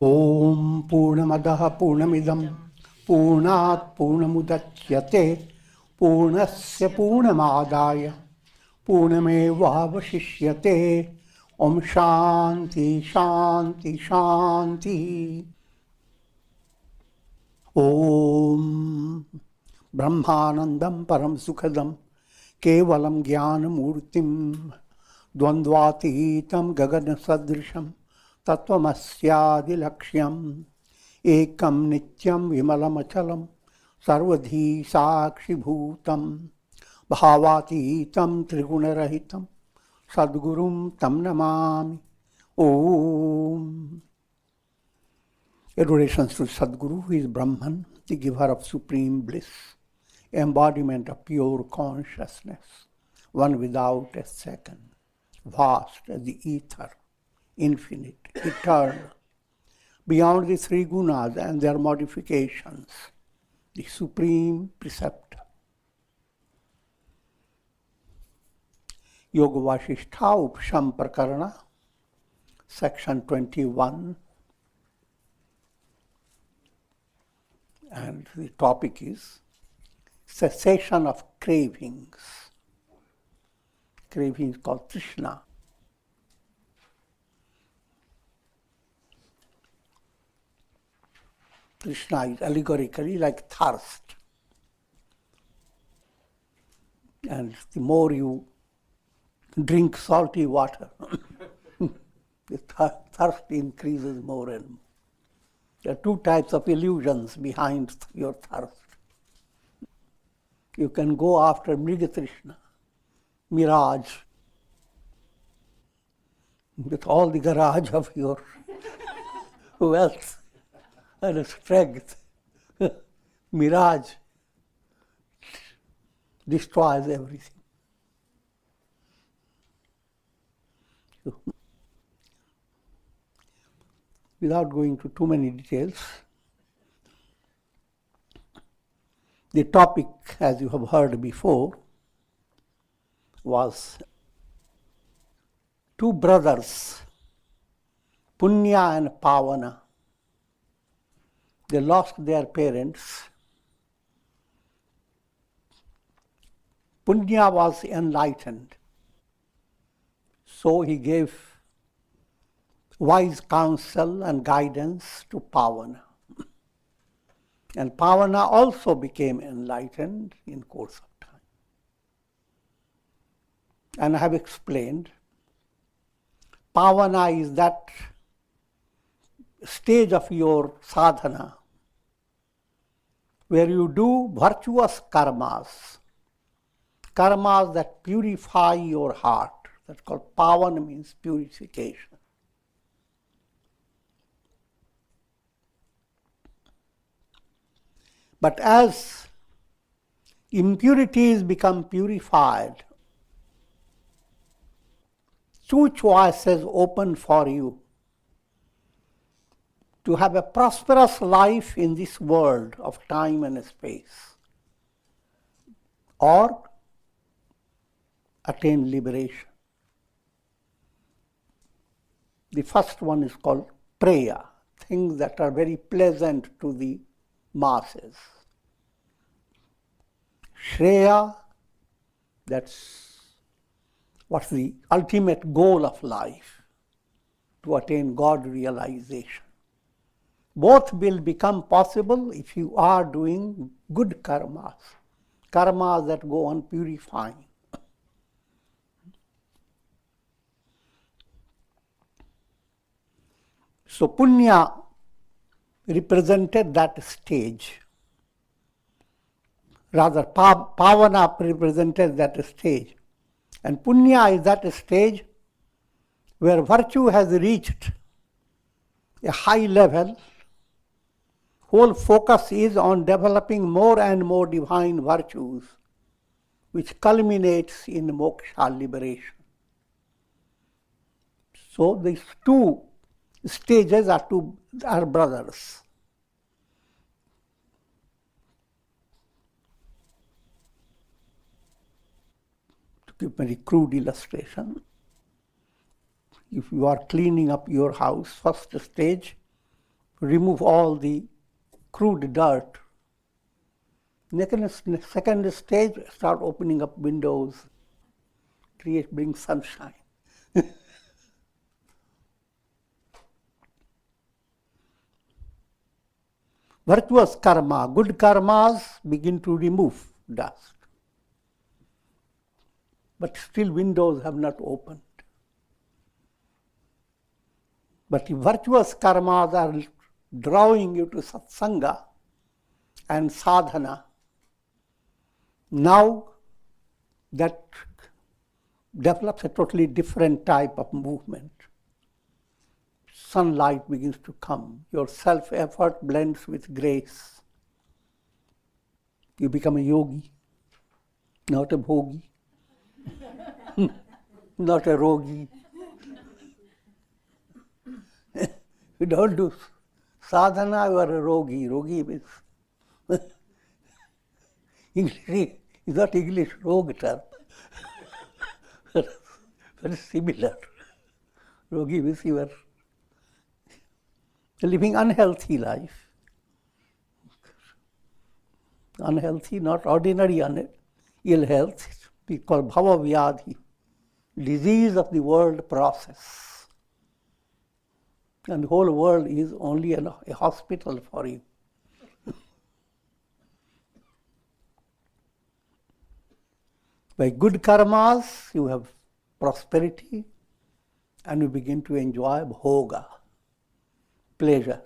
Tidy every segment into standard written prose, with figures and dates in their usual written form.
Om Purnamadaha Purnamidam Purnat Purnamudachyate Purnasya Purnamadaya Purnameva Vasishyate. Om Shanti Shanti Shanti. Om Brahmanandam Param Sukhadam Kevalam Jnanamurtim Dvandvatitam Gagana Sadrisham Tattvamasya Laksham Ekam Nityam Vimalamachalam Sarvadhi Sakshi Bhutam Bhavatitam Trigunarahitam Sadgurum Tam Namami. Om. Adorations to Sadguru, who is Brahman, the giver of supreme bliss, embodiment of pure consciousness, one without a second, vast as the ether, infinite, eternal, beyond the three gunas and their modifications, the supreme preceptor. Yoga Vasistha, Upashama Prakarana, section 21. And the topic is cessation of cravings. Cravings called Trishna. Trishna is allegorically like thirst. And the more you drink salty water, the thirst increases more and more. There are two types of illusions behind your thirst. You can go after Mrigatrishna, mirage, with all the garage of your wealth and strength. Mirage destroys everything. Without going into too many details, the topic, as you have heard before, was two brothers, Punya and Pavana. They lost their parents. Punya was enlightened, so he gave wise counsel and guidance to Pavana. And Pavana also became enlightened in course of time. And I have explained, Pavana is that stage of your sadhana where you do virtuous karmas, karmas that purify your heart. That's called Pavana, means purification. But as impurities become purified, two choices open for you: to have a prosperous life in this world of time and space, or attain liberation. The first one is called Preya, things that are very pleasant to the masses. Shreya, that's what's the ultimate goal of life, to attain God realization. Both will become possible if you are doing good karmas, karmas that go on purifying. So Punya represented that stage. Rather, Pavana represented that stage. And Punya is that stage where virtue has reached a high level. Whole focus is on developing more and more divine virtues, which culminates in moksha, liberation. So these two stages are brothers. To give a very crude illustration, if you are cleaning up your house, first stage, remove all the crude dirt. Second stage, start opening up windows, bring sunshine. Virtuous karma, good karmas begin to remove dust. But still windows have not opened. But the virtuous karmas are drawing you to satsanga and sadhana. Now that develops a totally different type of movement. Sunlight begins to come. Your self-effort blends with grace. You become a yogi, not a bhogi, not a rogi. You don't do sadhana, you are a rogi. Rogi means English is not English, rogue term. Very similar. Rogi means you are living unhealthy life. Unhealthy, not ordinary ill health. We call bhava vyadhi, disease of the world process. And the whole world is only a hospital for you. By good karmas, you have prosperity and you begin to enjoy bhoga, pleasure.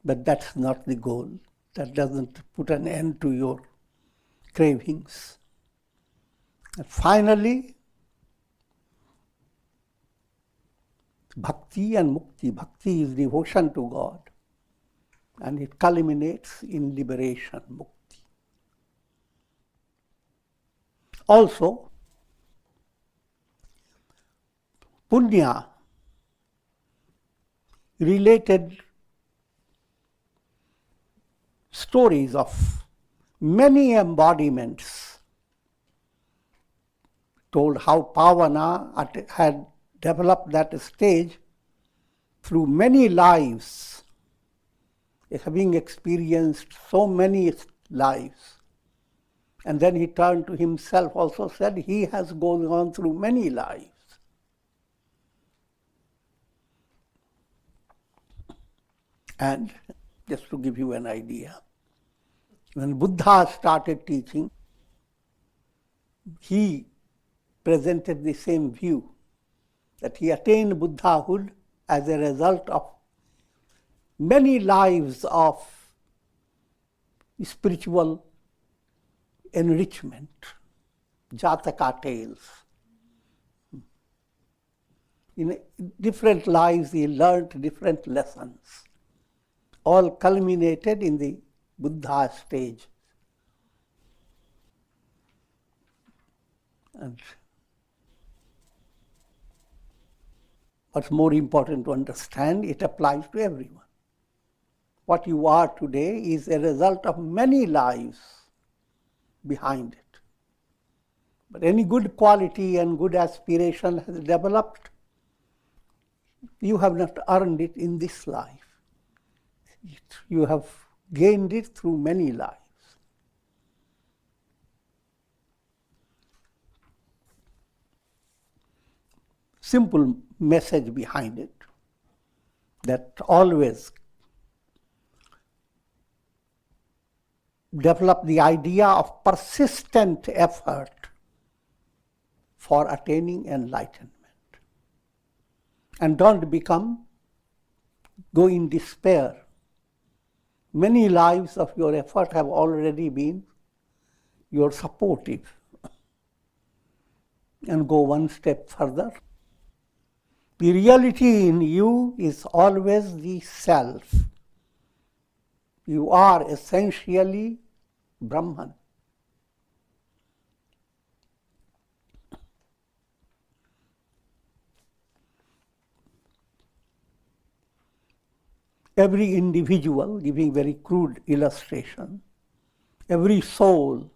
But that's not the goal. That doesn't put an end to your cravings. And finally, bhakti and mukti. Bhakti is devotion to God, and it culminates in liberation, mukti. Also, punya related stories of many embodiments told how Pavana had developed that stage through many lives, having experienced so many lives. And then he turned to himself, also said he has gone on through many lives. And just to give you an idea, when Buddha started teaching, he presented the same view, that he attained Buddhahood as a result of many lives of spiritual enrichment, Jataka tales. In different lives he learned different lessons, all culminated in the Buddha stage. And what's more important to understand, it applies to everyone. What you are today is a result of many lives behind it. But any good quality and good aspiration has developed, you have not earned it in this life. You have gained it through many lives. Simple message behind it, that always develop the idea of persistent effort for attaining enlightenment. And don't go in despair. Many lives of your effort have already been supportive. And go one step further. The reality in you is always the self. You are essentially Brahman. Every individual, giving very crude illustration, every soul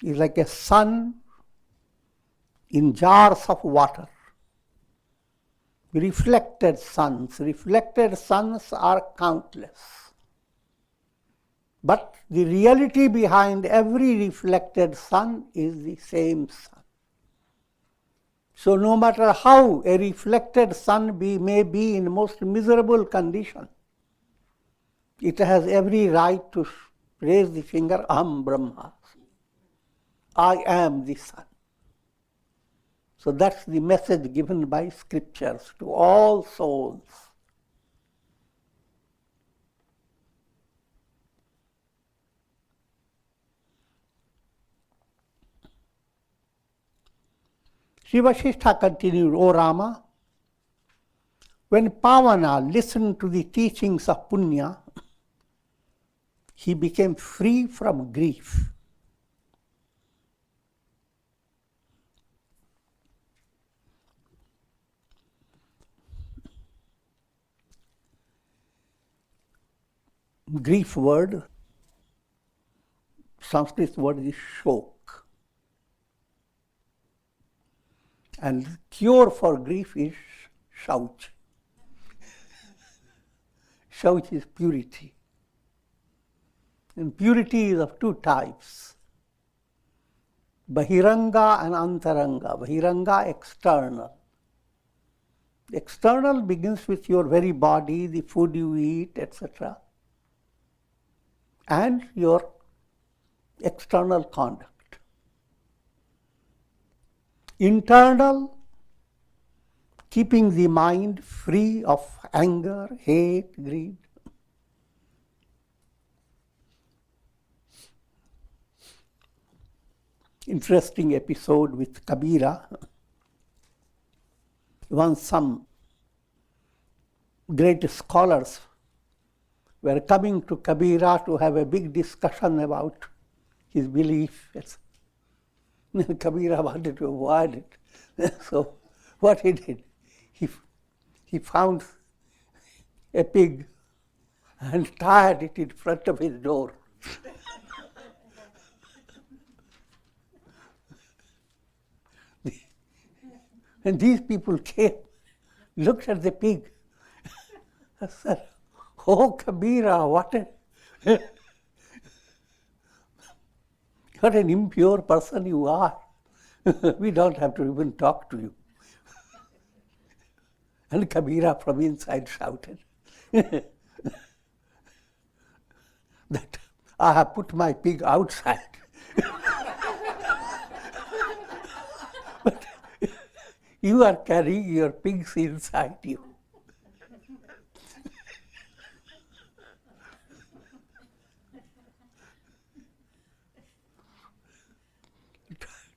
is like a sun in jars of water. reflected suns. Reflected suns are countless. But the reality behind every reflected sun is the same sun. So no matter how a reflected sun may be in most miserable condition, it has every right to raise the finger, Aham Brahma. I am the sun. So that's the message given by scriptures to all souls. Sri Vasishtha continued, O Rama, when Pavana listened to the teachings of Punya, he became free from grief. Grief word, Sanskrit word is shok. And cure for grief is shauch. Shauch is purity. And purity is of two types, Bahiranga and Antaranga. Bahiranga, external. External begins with your very body, the food you eat, etc. and your external conduct. Internal, keeping the mind free of anger, hate, greed. Interesting episode with Kabira. Once some great scholars were coming to Kabira to have a big discussion about his belief. Kabira wanted to avoid it. So what he did, he found a pig and tied it in front of his door. And these people came, looked at the pig, and said, "Oh, Kabira, what an impure person you are. We don't have to even talk to you." And Kabira from inside shouted that I have put my pig outside. But you are carrying your pigs inside you.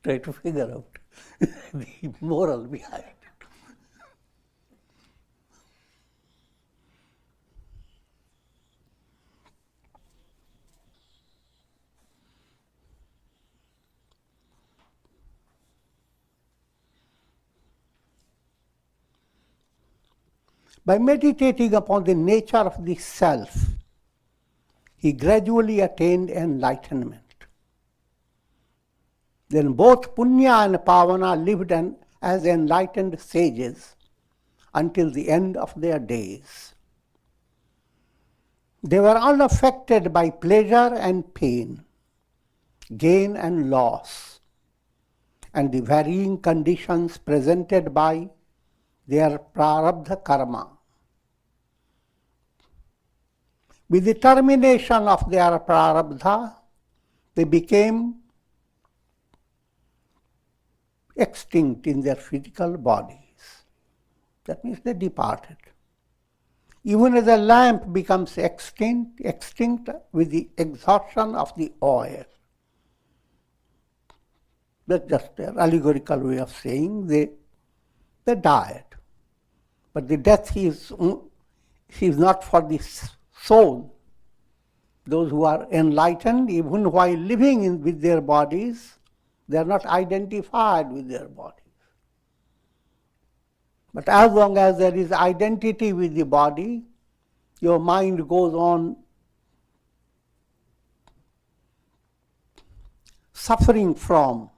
Try to figure out the moral behind it. By meditating upon the nature of the self, he gradually attained enlightenment. Then both Punya and Pavana lived as enlightened sages until the end of their days. They were unaffected by pleasure and pain, gain and loss, and the varying conditions presented by their prarabdha karma. With the termination of their prarabdha, they became extinct in their physical bodies. That means they departed. Even as a lamp becomes extinct with the exhaustion of the oil. That's just an allegorical way of saying they died. But the death is not for the soul. Those who are enlightened, even while living with their bodies, they are not identified with their bodies. But as long as there is identity with the body, your mind goes on suffering from,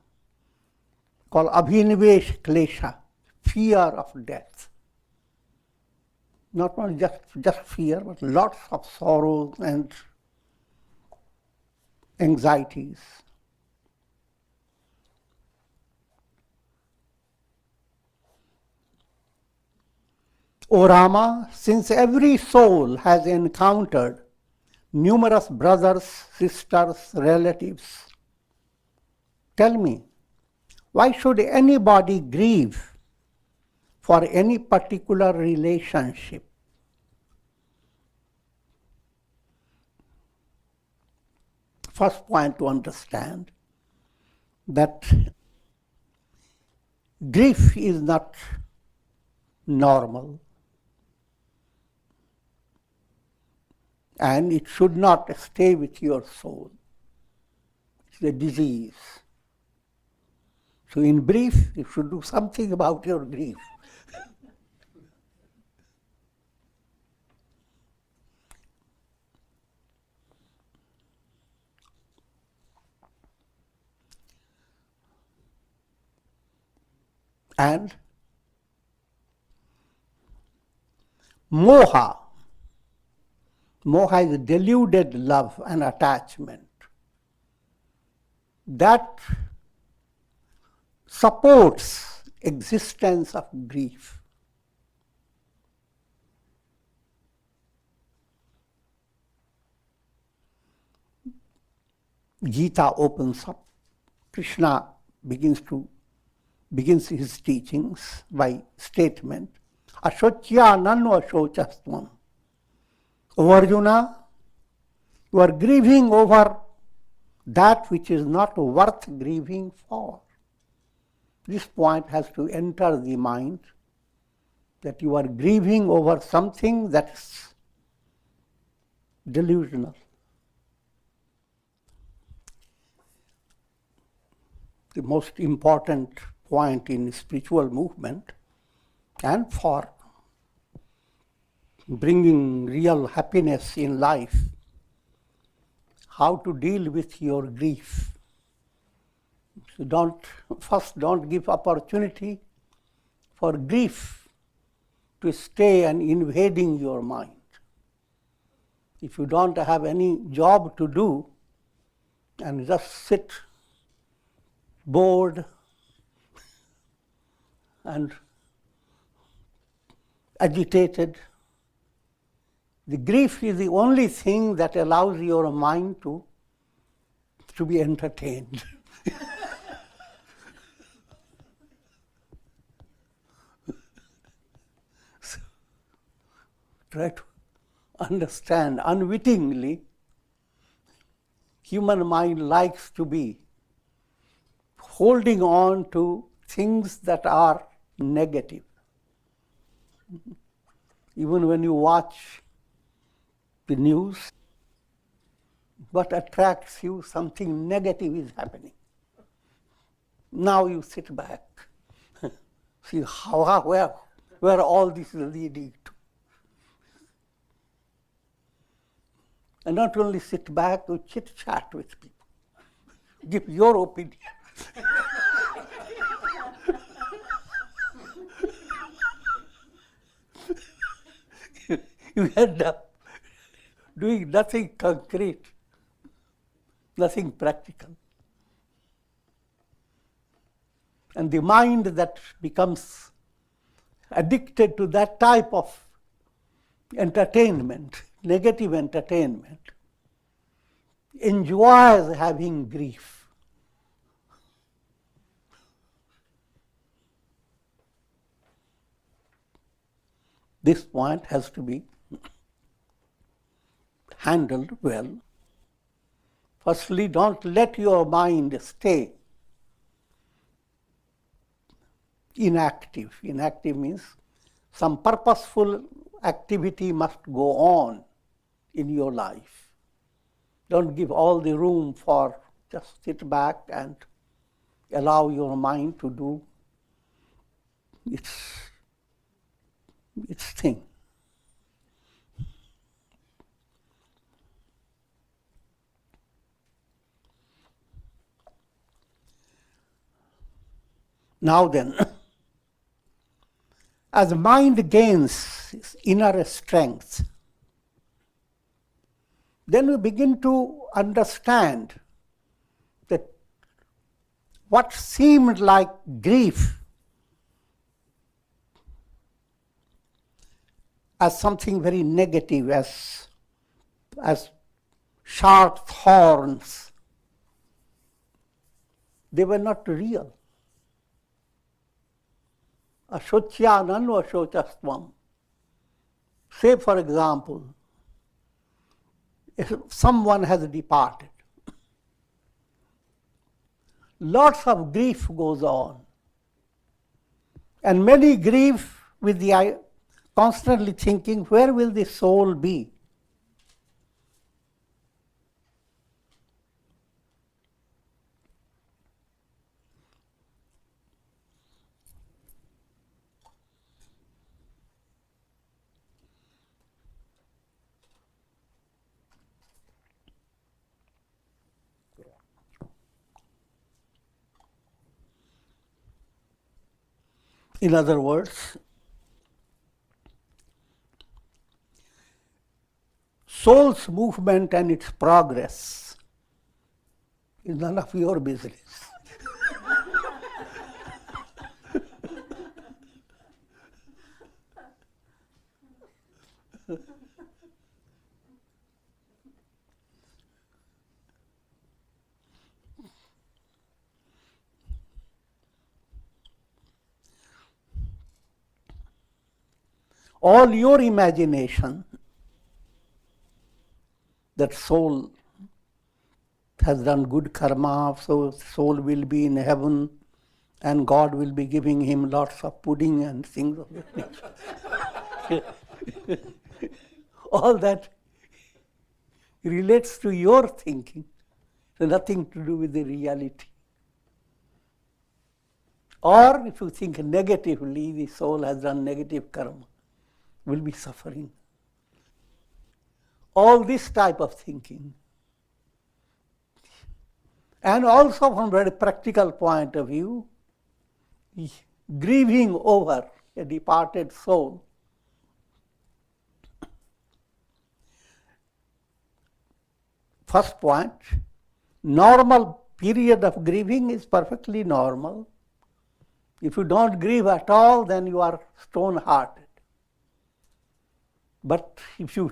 called abhinivesh klesha, fear of death. Not only just fear, but lots of sorrows and anxieties. O Rama, since every soul has encountered numerous brothers, sisters, relatives, tell me, why should anybody grieve for any particular relationship? First point to understand that grief is not normal and it should not stay with your soul. It's a disease. So in brief, you should do something about your grief. And moha. Moha is deluded love and attachment. That supports existence of grief. Gita opens up. Krishna begins his teachings by statement, Ashotya nanu ashochastvam. O Arjuna, you are grieving over that which is not worth grieving for. This point has to enter the mind, that you are grieving over something that is delusional. The most important point in spiritual movement and for bringing real happiness in life, how to deal with your grief. So don't give opportunity for grief to stay and invading your mind. If you don't have any job to do and just sit bored and agitated, the grief is the only thing that allows your mind to be entertained. So, try to understand, unwittingly, human mind likes to be holding on to things that are negative. Even when you watch the news, what attracts you? Something negative is happening. Now you sit back, see where all this is leading to. And not only sit back, you chit-chat with people. Give your opinion. You end up doing nothing concrete, nothing practical. And the mind that becomes addicted to that type of entertainment, negative entertainment, enjoys having grief. This point has to be handled well. Firstly, don't let your mind stay inactive. Inactive means some purposeful activity must go on in your life. Don't give all the room for just sit back and allow your mind to do its thing. Now then, as mind gains this inner strength. Then we begin to understand that what seemed like grief as something very negative, as sharp thorns, they were not real. Ashocyananu ashocastvam. Say, for example, if someone has departed, lots of grief goes on, and many grieve with the constantly thinking, where will the soul be? In other words, soul's movement and its progress is none of your business. All your imagination that soul has done good karma, so soul will be in heaven and God will be giving him lots of pudding and things of that nature. All that relates to your thinking, so nothing to do with the reality. Or if you think negatively, the soul has done negative karma, will be suffering. All this type of thinking. And also from a very practical point of view, grieving over a departed soul. First point, normal period of grieving is perfectly normal. If you don't grieve at all, then you are stone-hearted. But if you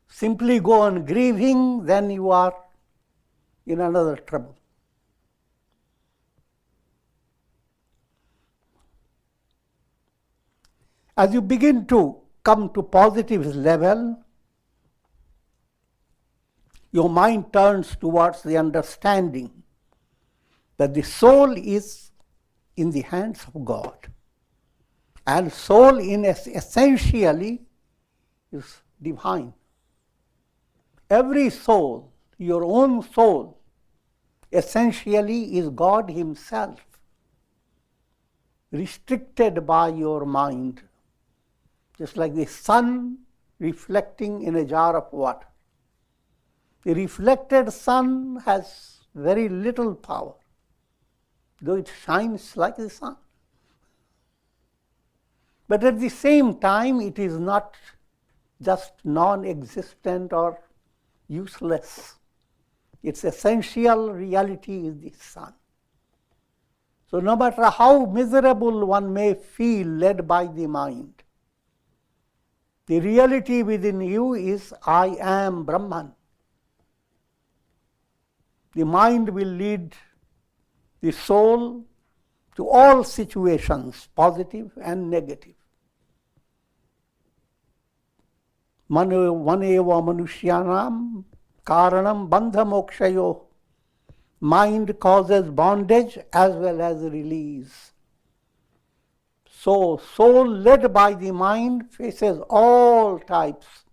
simply go on grieving, then you are in another trouble. As you begin to come to positive level, your mind turns towards the understanding that the soul is in the hands of God. And soul essentially is divine. Every soul, your own soul, essentially is God Himself, restricted by your mind, just like the sun reflecting in a jar of water. The reflected sun has very little power, though it shines like the sun. But at the same time, it is not just non-existent or useless. Its essential reality is the sun. So no matter how miserable one may feel led by the mind, the reality within you is I am Brahman. The mind will lead the soul to all situations, positive and negative. Maneva manushyanam karanam bandha mokshayo. Mind causes bondage as well as release. So, soul led by the mind faces all types,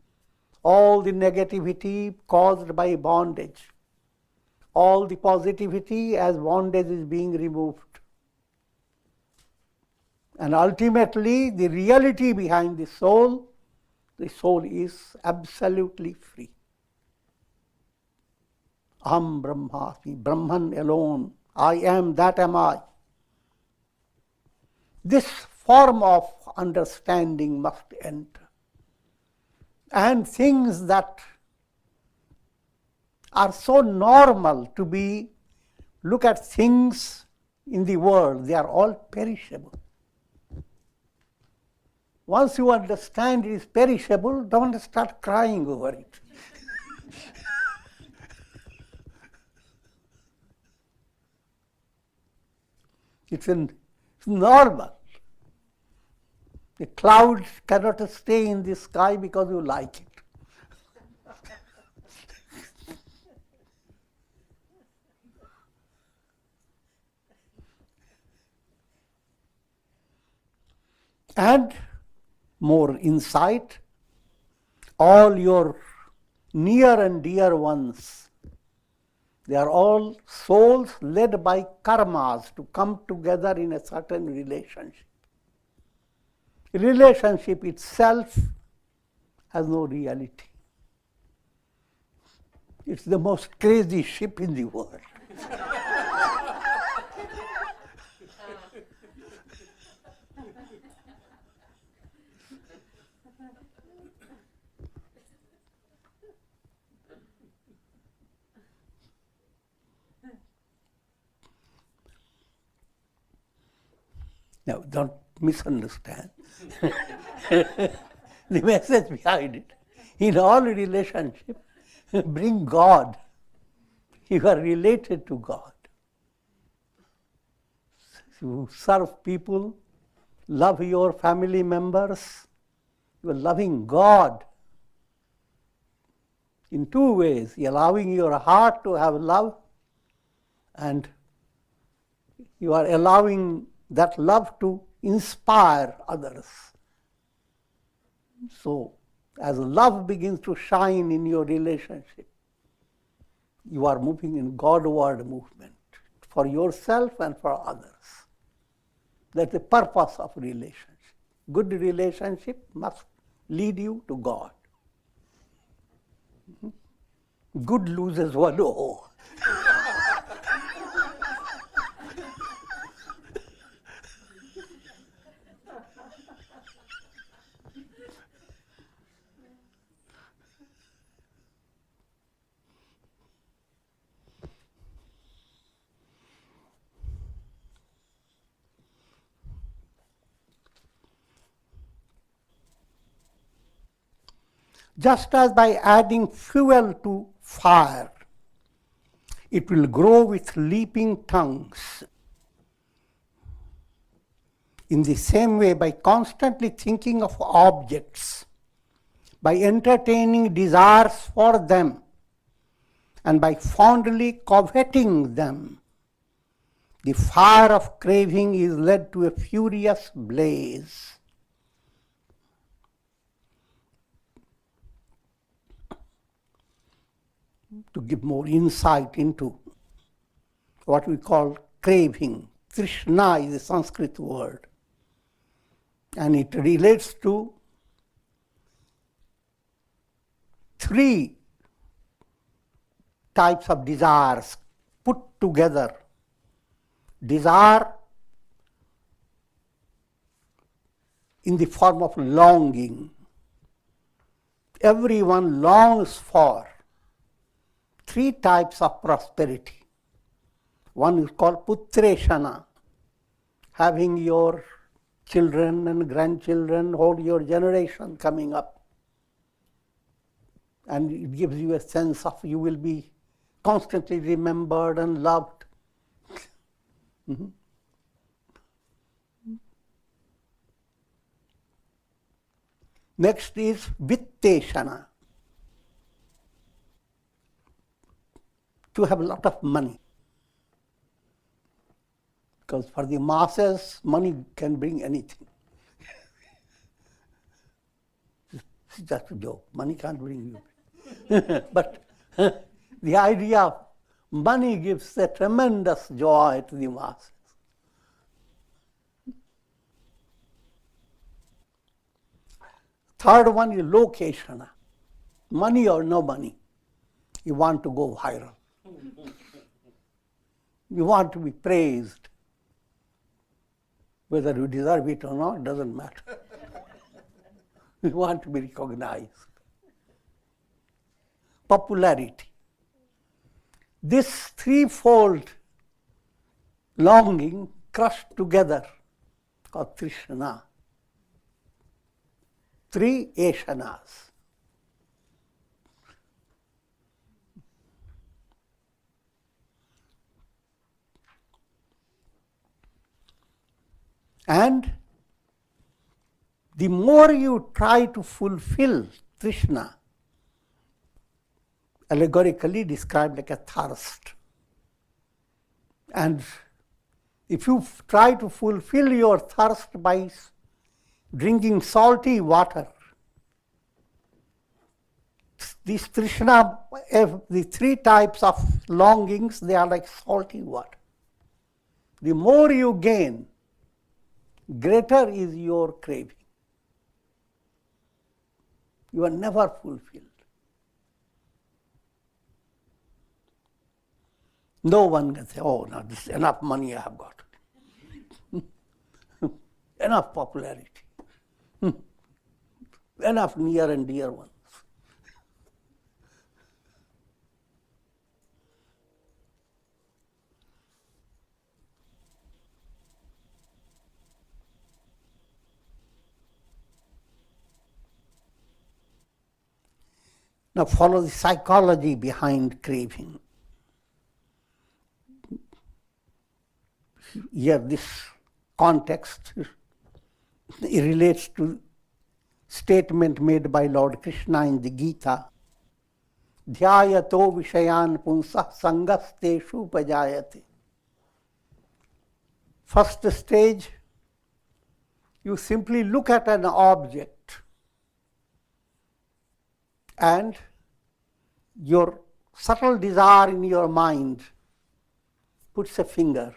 all the negativity caused by bondage, all the positivity as bondage is being removed. And ultimately, the reality behind the soul is absolutely free. Aham Brahmasmi, Brahman alone. I am, that am I. This form of understanding must enter. And things that are so normal to be, look at things in the world, they are all perishable. Once you understand it is perishable, don't start crying over it. It's normal. The clouds cannot stay in the sky because you like it. And more insight, all your near and dear ones, they are all souls led by karmas to come together in a certain relationship. Relationship itself has no reality. It's the most crazy ship in the world. Now, don't misunderstand the message behind it. In all relationship, bring God. You are related to God. You serve people, love your family members, you are loving God. In two ways, allowing your heart to have love, and you are allowing that love to inspire others. So, as love begins to shine in your relationship, you are moving in Godward movement for yourself and for others. That's the purpose of relationship. Good relationship must lead you to God. Good loses one. Oh. Just as by adding fuel to fire, it will grow with leaping tongues. In the same way, by constantly thinking of objects, by entertaining desires for them, and by fondly coveting them, the fire of craving is led to a furious blaze. To give more insight into what we call craving. Trishna is a Sanskrit word, and it relates to three types of desires put together. Desire in the form of longing. Everyone longs for three types of prosperity. One is called putreshana, having your children and grandchildren, whole your generation coming up. And it gives you a sense of you will be constantly remembered and loved. Mm-hmm. Next is vitteshana, to have a lot of money. Because for the masses, money can bring anything. It's just a joke. Money can't bring you. But the idea of money gives a tremendous joy to the masses. Third one is lokeshana. Money or no money. You want to go viral. You want to be praised. Whether you deserve it or not, doesn't matter. We want to be recognized. Popularity. This threefold longing crushed together called Trishna. Three Eshanas. And the more you try to fulfill Trishna, allegorically described like a thirst. And if you try to fulfill your thirst by drinking salty water, these Trishna, the three types of longings, they are like salty water. The more you gain, greater is your craving. You are never fulfilled. No one can say, oh, now this is enough money I have got. Enough popularity. Enough near and dear ones. Now follow the psychology behind craving. Here this context it relates to statement made by Lord Krishna in the Gita. Dhyayato vishayan punsah sangasteshu pajayate. First stage, you simply look at an object and your subtle desire in your mind puts a finger.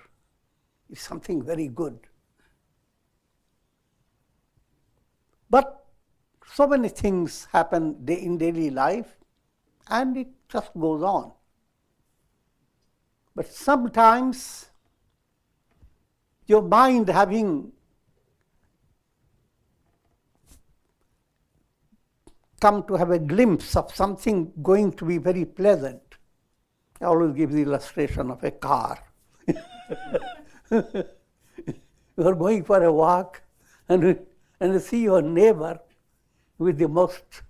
It's something very good. But so many things happen in daily life and it just goes on. But sometimes your mind having come to have a glimpse of something going to be very pleasant. I always give the illustration of a car. You are going for a walk and you see your neighbor with the most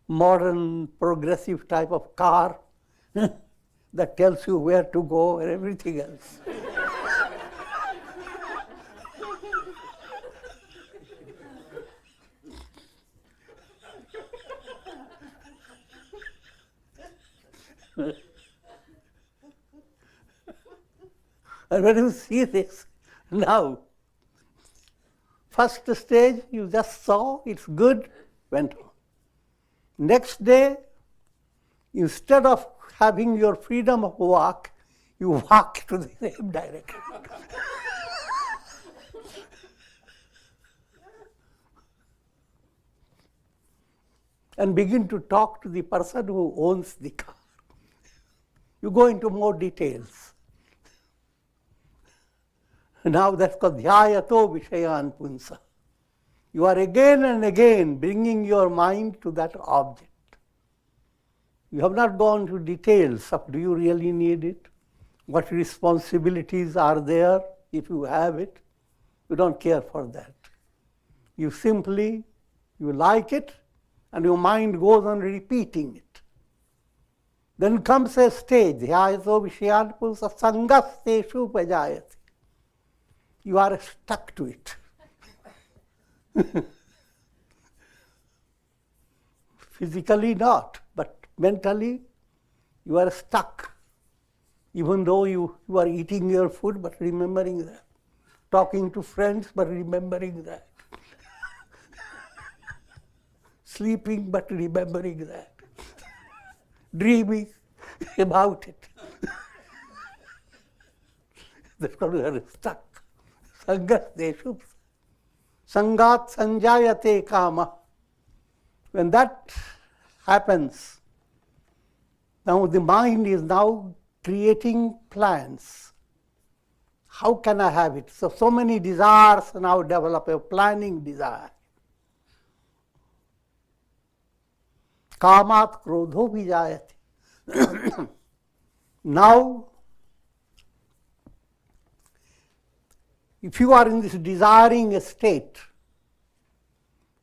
modern, progressive type of car that tells you where to go and everything else. And when you see this, now, first stage you just saw, it's good, went on. Next day, instead of having your freedom of walk, you walk to the same direction. And begin to talk to the person who owns the car. You go into more details. Now that's called dhyayato vishayan punsa. You are again and again bringing your mind to that object. You have not gone to details of do you really need it? What responsibilities are there if you have it? You don't care for that. You simply, you like it and your mind goes on repeating it. Then comes a stage, dhyayato vishayan punsa sangasteshu pajayate. You are stuck to it. Physically not, but mentally you are stuck. Even though you are eating your food, but remembering that. Talking to friends, but remembering that. Sleeping, but remembering that. Dreaming about it. That's why you are stuck. Sangasdeshu. Sangat sanjayate kama. When that happens, now the mind is now creating plans. How can I have it? So many desires now develop, a planning desire. Kamat krodho vijayati. Now, if you are in this desiring state,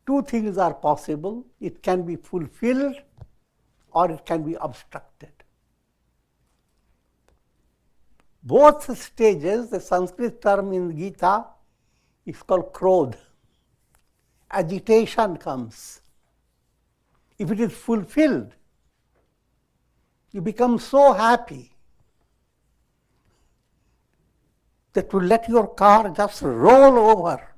two things are possible. It can be fulfilled or it can be obstructed. Both stages, the Sanskrit term in Gita is called krodh. Agitation comes. If it is fulfilled, you become so happy that to let your car just roll over.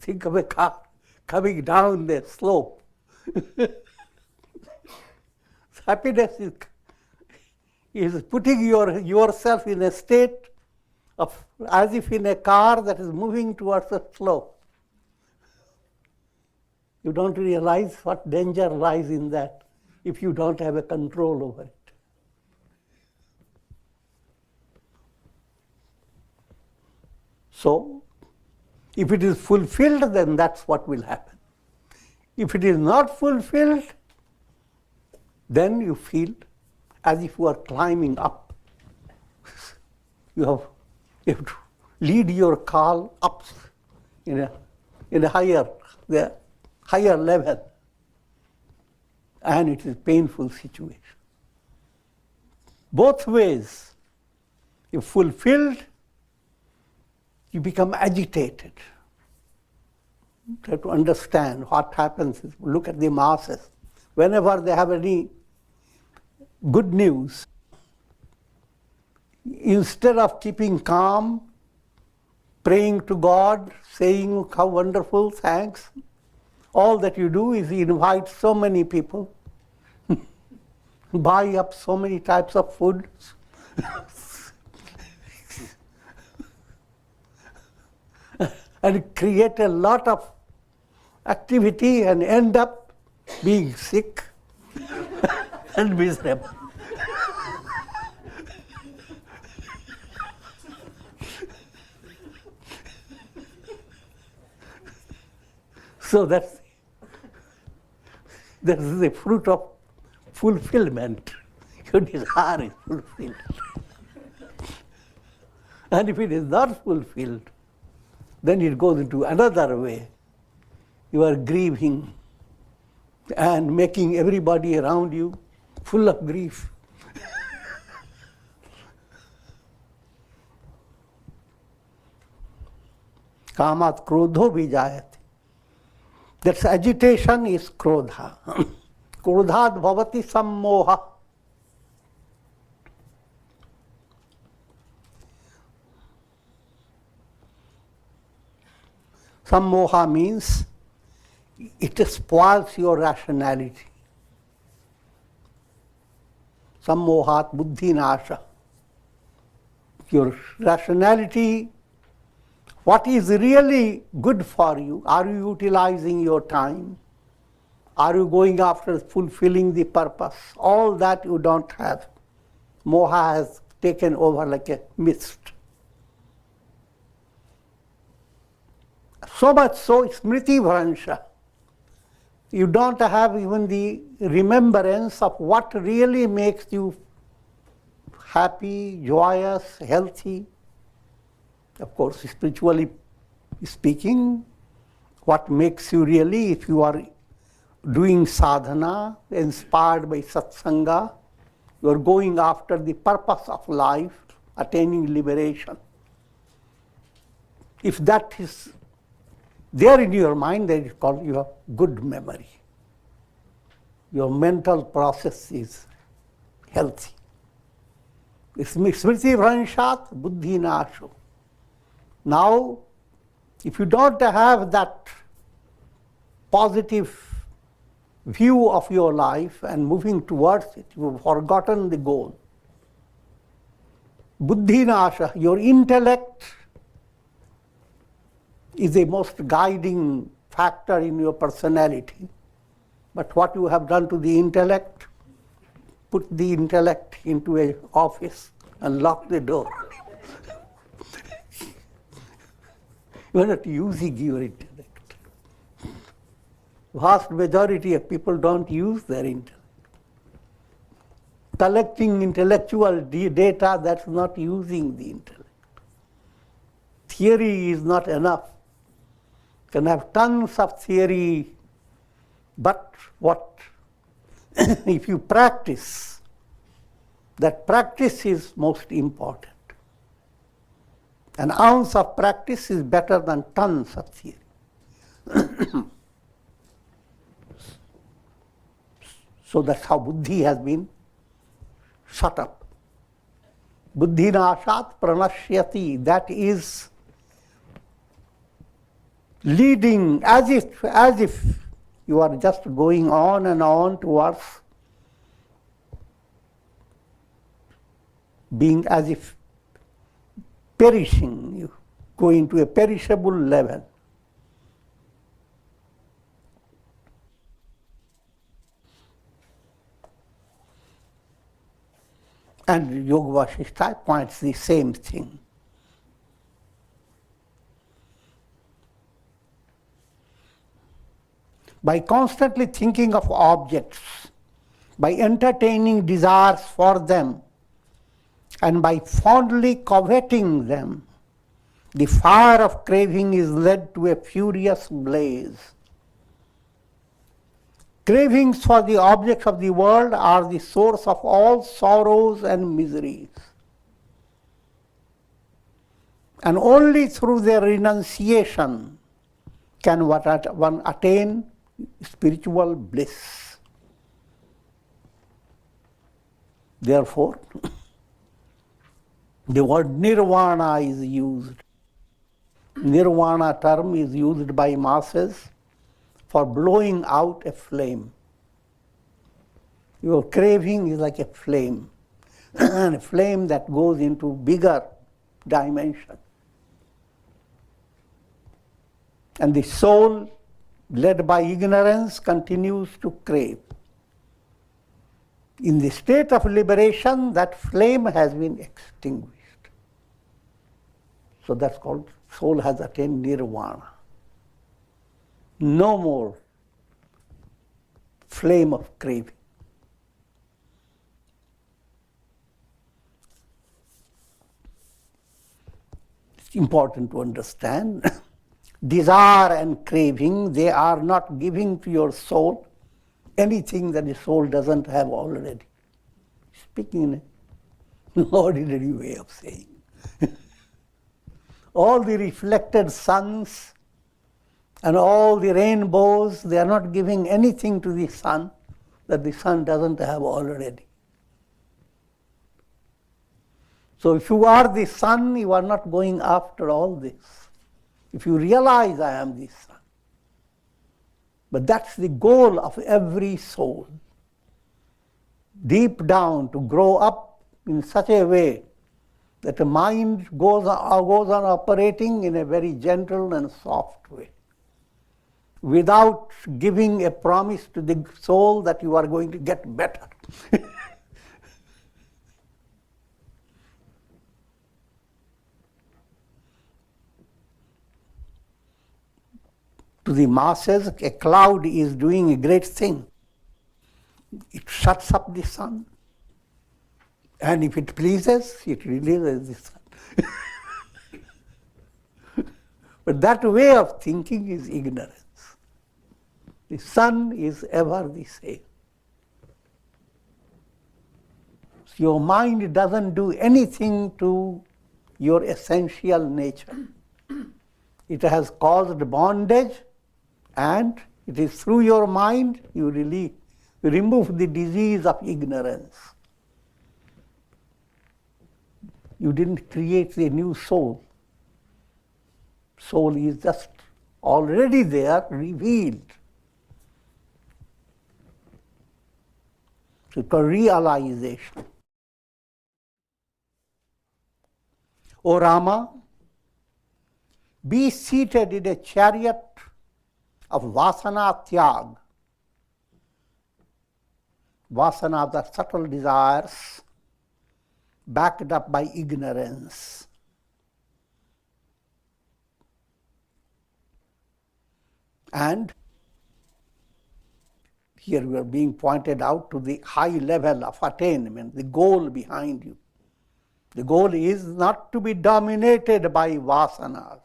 Think of a car coming down the slope. Happiness is putting yourself in a state of as if in a car that is moving towards a slope. You don't realize what danger lies in that if you don't have a control over it. So, if it is fulfilled, then that's what will happen. If it is not fulfilled, then you feel as if you are climbing up. You have to lead your car up in a higher level, and it is a painful situation. Both ways, if fulfilled, you become agitated. You have to understand what happens. Look at the masses. Whenever they have any good news, instead of keeping calm, praying to God, saying how wonderful, thanks, all that you do is invite so many people, buy up so many types of food, and create a lot of activity and end up being sick and miserable. So that's the fruit of fulfillment. Your desire is fulfilled. And if it is not fulfilled, then it goes into another way. You are grieving and making everybody around you full of grief. Kamat krodho vijayati. That agitation is krodha. Krodhat bhavati sammoha. Sammoha means it spoils your rationality. Sammohat buddhi nasha. Your rationality, what is really good for you? Are you utilizing your time? Are you going after fulfilling the purpose? All that you don't have. Moha has taken over like a mist. So much so, smriti vransha. You don't have even the remembrance of what really makes you happy, joyous, healthy. Of course, spiritually speaking, what makes you really, if you are doing sadhana, inspired by satsanga, you are going after the purpose of life, attaining liberation. If that is there in your mind, then it's called your good memory. Your mental process is healthy. Smriti vranshat buddhi nasho. Now, if you don't have that positive view of your life and moving towards it, you've forgotten the goal. Buddhi nasha, your intellect is the most guiding factor in your personality. But what you have done to the intellect, put the intellect into an office and lock the door. You are not using your intellect. Vast majority of people don't use their intellect. Collecting intellectual data, that's not using the intellect. Theory is not enough. You can have tons of theory, but what? If you practice, that practice is most important. An ounce of practice is better than tons of theory. So that's how buddhi has been shut up. Buddhi nashat pranashyati, that is leading as if you are just going on and on towards being as if perishing. You go into a perishable level. And Yoga Vasistha points the same thing. By constantly thinking of objects, by entertaining desires for them, and by fondly coveting them, the fire of craving is led to a furious blaze. Cravings for the objects of the world are the source of all sorrows and miseries. And only through their renunciation can one attain spiritual bliss. Therefore, the word nirvana is used. Nirvana term is used by masses for blowing out a flame. Your craving is like a flame, and a flame that goes into bigger dimension. And the soul, led by ignorance, continues to crave. In the state of liberation, that flame has been extinguished. So that's called, soul has attained nirvana. No more flame of craving. It's important to understand. Desire and craving, they are not giving to your soul anything that the soul doesn't have already. Speaking in an ordinary way of saying. All the reflected suns and all the rainbows, they are not giving anything to the sun that the sun doesn't have already. So if you are the sun, you are not going after all this. If you realize I am the sun. But that's the goal of every soul. Deep down, to grow up in such a way that the mind goes on operating in a very gentle and soft way, without giving a promise to the soul that you are going to get better. To the masses, a cloud is doing a great thing. It shuts up the sun. And if it pleases, it releases the sun. But that way of thinking is ignorance. The sun is ever the same. So your mind doesn't do anything to your essential nature. It has caused bondage, and it is through your mind you remove the disease of ignorance. You didn't create a new soul. Soul is just already there, revealed. So it's a realization. O Rama, be seated in a chariot of vasana tyag. Vasana, the subtle desires, backed up by ignorance. And Here we are being pointed out to the high level of attainment, the goal behind you. The goal is not to be dominated by vasanas.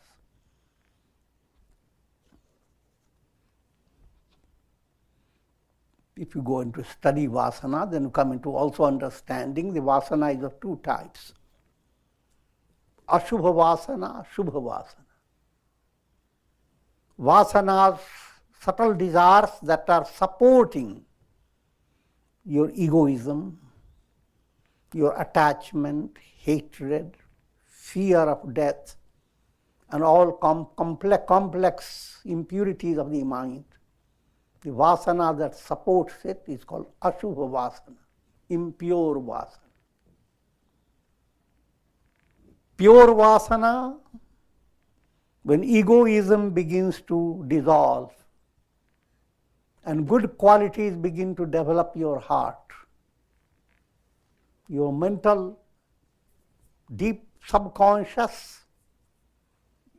If you go into study vasana, then you come into also understanding the vasana is of two types. Ashubha vasana, Shubha vasana. Vasanas, subtle desires that are supporting your egoism, your attachment, hatred, fear of death, and all complex impurities of the mind. The vasana that supports it is called Ashubha vasana, impure vasana. Pure vasana, when egoism begins to dissolve and good qualities begin to develop your heart, your mental, deep subconscious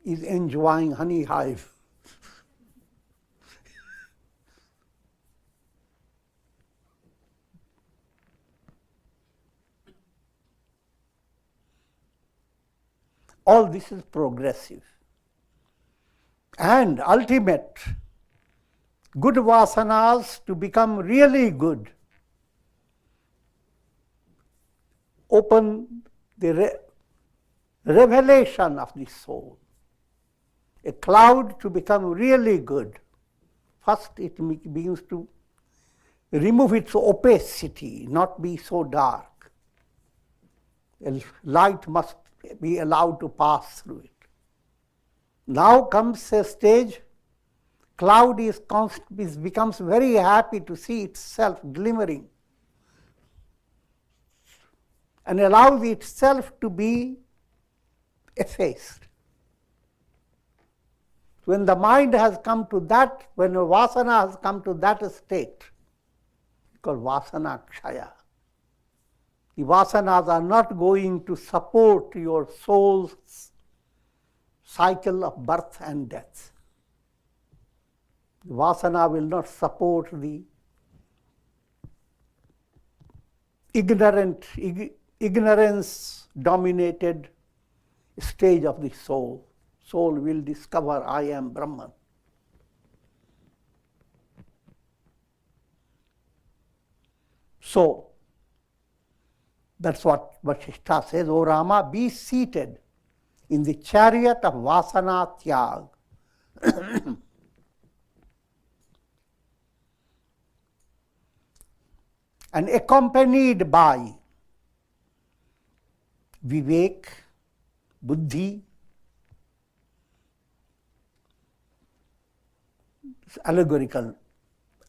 is enjoying honey hive. All this is progressive. And ultimate, good vasanas to become really good open the revelation of the soul. A cloud to become really good, first it begins to remove its opacity, not be so dark. A light must be allowed to pass through it. Now comes a stage, cloud becomes very happy to see itself glimmering and allows itself to be effaced. When the mind has come to that, when a vasana has come to that state, it's called vasana kshaya. The vasanas are not going to support your soul's cycle of birth and death. The vasana will not support the ignorance-dominated stage of the soul. Soul will discover I am Brahman. So, that's what Vasishtha says, O Rama, be seated in the chariot of Vasana Tyag. And accompanied by Vivek, Buddhi, it's allegorical,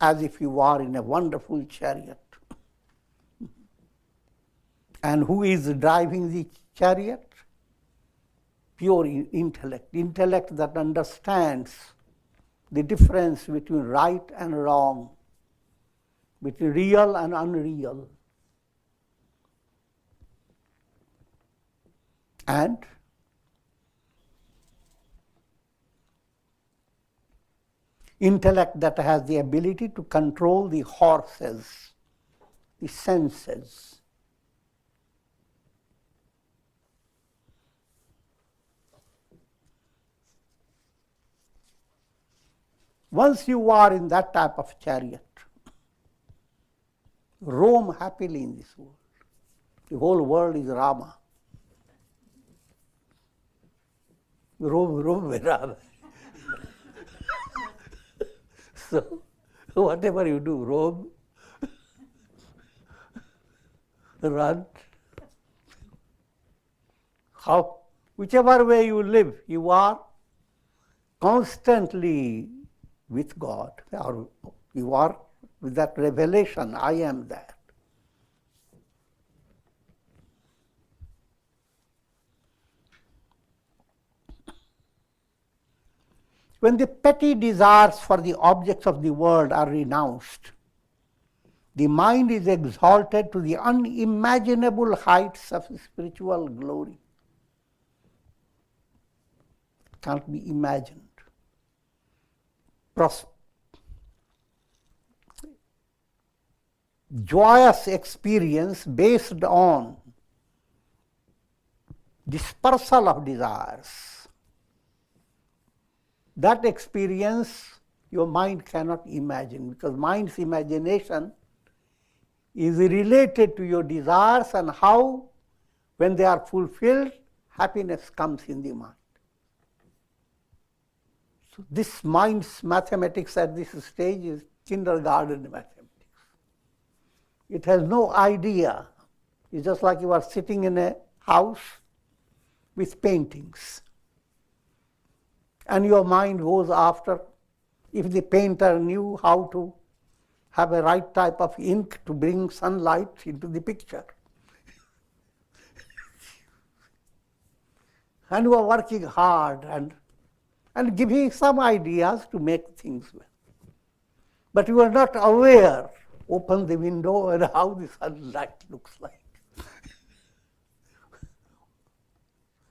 as if you are in a wonderful chariot. And who is driving the chariot? Pure intellect. Intellect that understands the difference between right and wrong, between real and unreal. And intellect that has the ability to control the horses, the senses. Once you are in that type of chariot, roam happily in this world. The whole world is Rama. Roam with Rama. So, whatever you do, roam, run, whichever way you live, you are constantly with God, or you are with that revelation, I am that. When the petty desires for the objects of the world are renounced, the mind is exalted to the unimaginable heights of spiritual glory. It can't be imagined. joyous experience based on dispersal of desires. That experience your mind cannot imagine, because mind's imagination is related to your desires and how, when they are fulfilled, happiness comes in the mind. So this mind's mathematics at this stage is kindergarten mathematics. It has no idea. It's just like you are sitting in a house with paintings. And your mind goes after, if the painter knew how to have a right type of ink to bring sunlight into the picture. And you are working hard and giving some ideas to make things well. But you are not aware, open the window and how the sunlight looks like.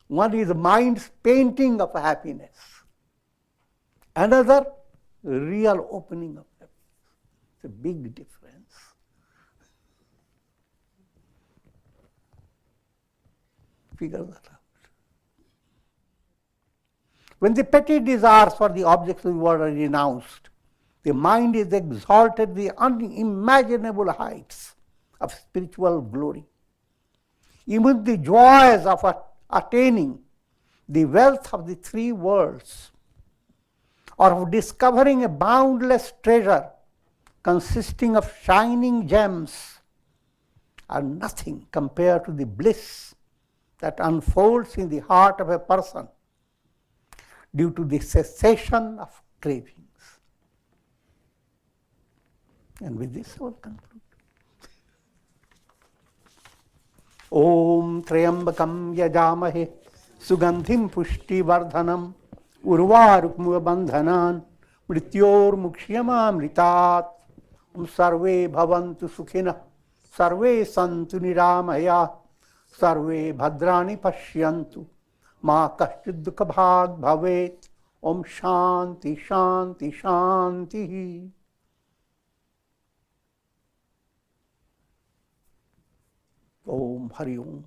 One is mind's painting of happiness. Another, real opening of happiness. It's a big difference. Figure that out. When the petty desires for the objects of the world are renounced, the mind is exalted to the unimaginable heights of spiritual glory. Even the joys of attaining the wealth of the three worlds, or of discovering a boundless treasure consisting of shining gems, are nothing compared to the bliss that unfolds in the heart of a person due to the cessation of cravings. And with this I will conclude. Om Trayambakam Yajamahe Sugandhim Pushti Vardhanam Urvarukmuva Bandhanan Mrityor Mukshyamamritat Sarve Bhavantu Sukhina Sarve Santu Niramaya Sarve Bhadrani Pashyantu Ma Kaschid Dukha Bhag Bhavet Om Shanti Shanti Shanti. Om Hari Om.